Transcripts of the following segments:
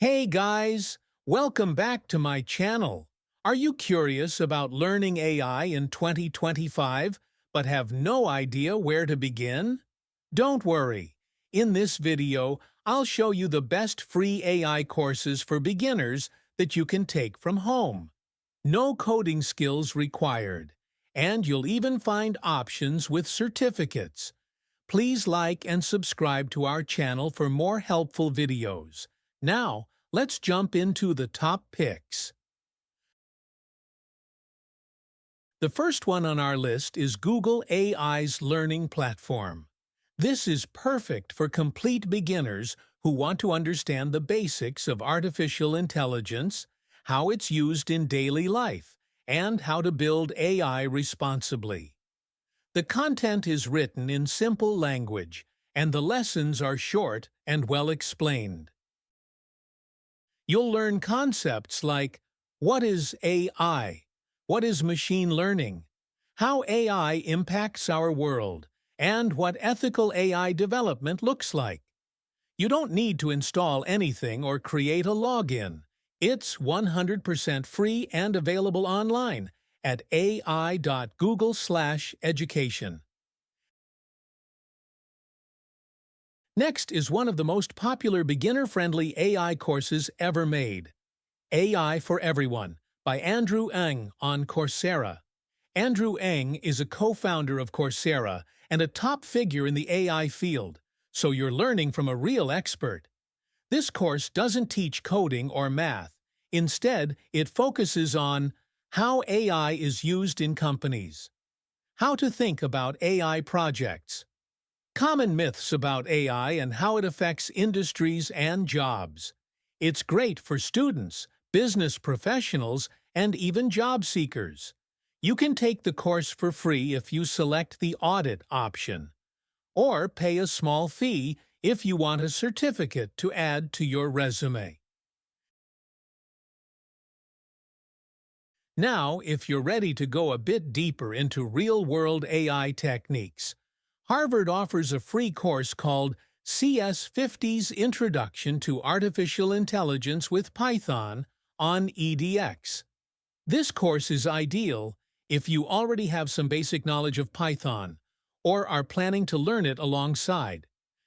Hey guys, welcome back to my channel. Are you curious about learning AI in 2025 but have no idea where to begin? Don't worry. In this video, I'll show you the best free AI courses for beginners that you can take from home. No coding skills required, and you'll even find options with certificates. Please like and subscribe to our channel for more helpful videos. Now, let's jump into the top picks. The first one on our list is Google AI's learning platform. This is perfect for complete beginners who want to understand the basics of artificial intelligence, how it's used in daily life, and how to build AI responsibly. The content is written in simple language, and the lessons are short and well explained. You'll learn concepts like, what is AI? What is machine learning? How AI impacts our world? And what ethical AI development looks like. You don't need to install anything or create a login. It's 100% free and available online at ai.google/education. Next is one of the most popular beginner-friendly AI courses ever made, AI for Everyone, by Andrew Ng on Coursera. Andrew Ng is a co-founder of Coursera and a top figure in the AI field, so you're learning from a real expert. This course doesn't teach coding or math. Instead, it focuses on how AI is used in companies, how to think about AI projects, common myths about AI and how it affects industries and jobs. It's great for students, business professionals, and even job seekers. You can take the course for free if you select the audit option, or pay a small fee if you want a certificate to add to your resume. Now, if you're ready to go a bit deeper into real-world AI techniques, Harvard offers a free course called CS50's Introduction to Artificial Intelligence with Python on edX. This course is ideal if you already have some basic knowledge of Python or are planning to learn it alongside.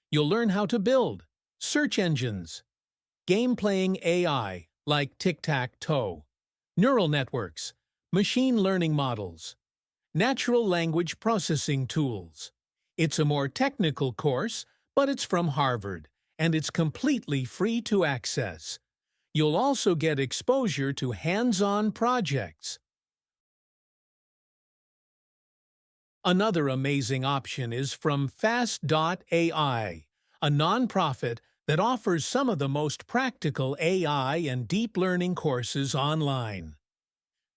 You'll learn how to build search engines, game-playing AI like tic-tac-toe, neural networks, machine learning models, natural language processing tools. It's a more technical course, but it's from Harvard, and it's completely free to access. You'll also get exposure to hands-on projects. Another amazing option is from Fast.ai, a nonprofit that offers some of the most practical AI and deep learning courses online.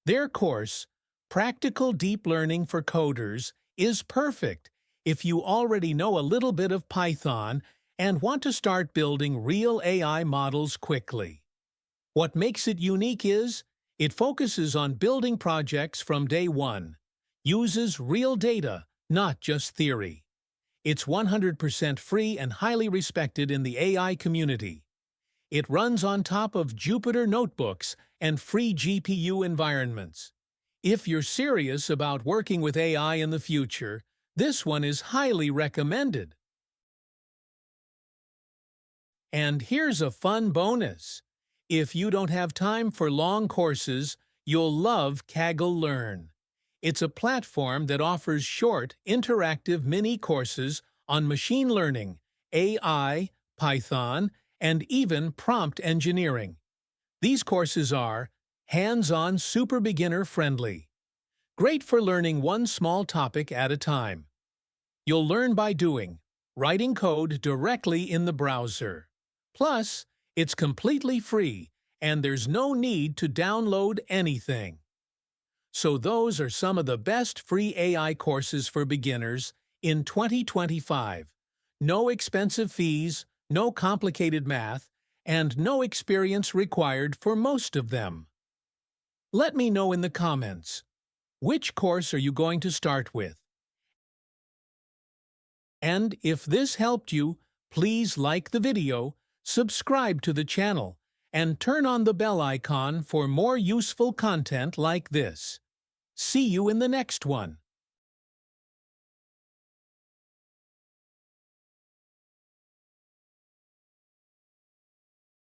Their course, Practical Deep Learning for Coders, is perfect if you already know a little bit of Python and want to start building real AI models quickly. What makes it unique is, it focuses on building projects from day one, uses real data, not just theory. It's 100% free and highly respected in the AI community. It runs on top of Jupyter notebooks and free GPU environments. If you're serious about working with AI in the future, this one is highly recommended. And here's a fun bonus. If you don't have time for long courses, you'll love Kaggle Learn. It's a platform that offers short, interactive mini-courses on machine learning, AI, Python, and even prompt engineering. These courses are hands-on, super beginner-friendly. Great for learning one small topic at a time. You'll learn by doing, writing code directly in the browser. Plus, it's completely free, and there's no need to download anything. So those are some of the best free AI courses for beginners in 2025. No expensive fees, no complicated math, and no experience required for most of them. Let me know in the comments, which course are you going to start with? And if this helped you, please like the video, subscribe to the channel, and turn on the bell icon for more useful content like this. See you in the next one.